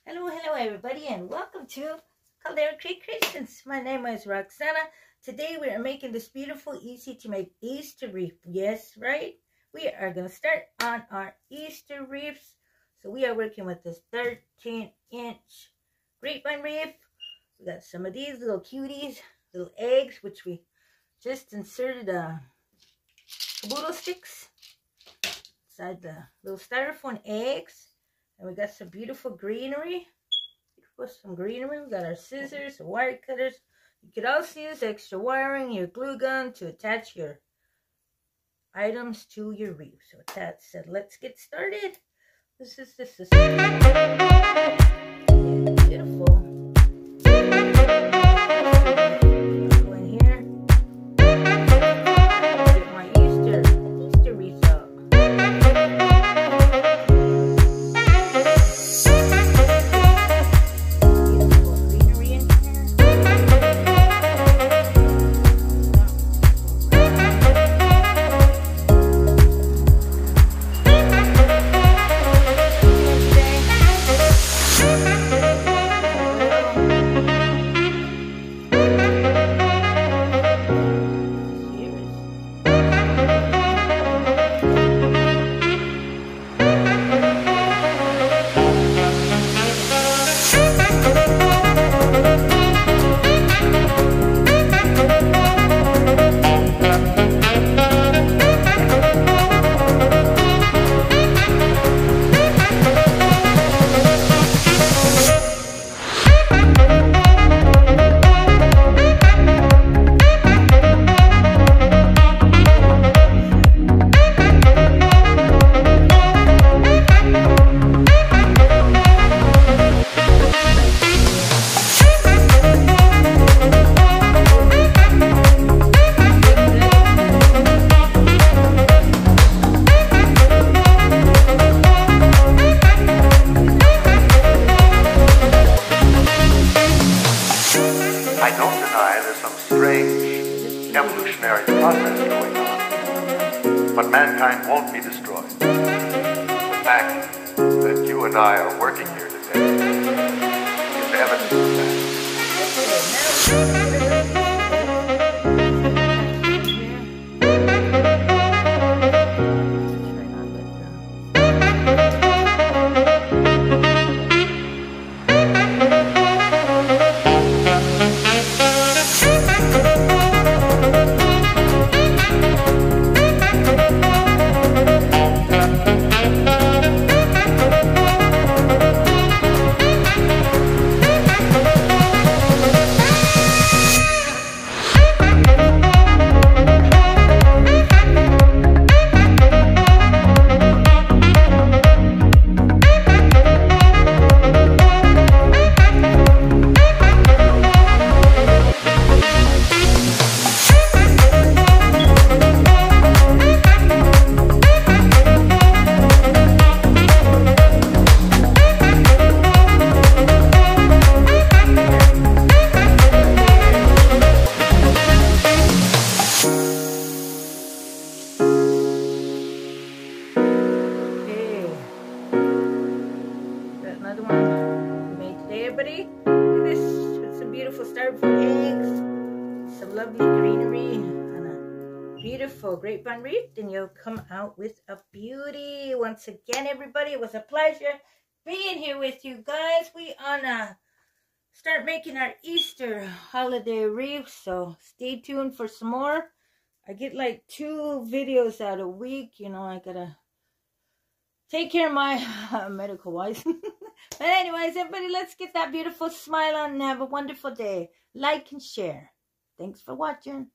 Hello everybody, and welcome to Caldera Creek Creations. My name is Roxana. Today we are making this beautiful, easy to make Easter wreath. Yes, right? We are going to start on our Easter wreaths. So we are working with this 13-inch grapevine wreath. We got some of these little cuties, little eggs, which we just inserted caboodle sticks inside the little styrofoam eggs. And we got some beautiful greenery. We got our scissors, wire cutters. You could also use extra wiring, your glue gun to attach your items to your wreath. So with that said, let's get started. This is beautiful. Go in here. Get my Easter wreath out. I don't deny there's some strange evolutionary process going on, but mankind won't be destroyed. The fact that you and I are working here today is evidence of that. Another one we made today, everybody. Look at this with some beautiful styrofoam eggs, some lovely greenery, and a beautiful grapevine wreath. Then you'll come out with a beauty. Once again, everybody, it was a pleasure being here with you guys. We start making our Easter holiday wreath, so stay tuned for some more. I get like 2 videos out a week. You know, I gotta take care of my medical wise. But anyways, everybody, let's get that beautiful smile on and have a wonderful day. Like and share. Thanks for watching.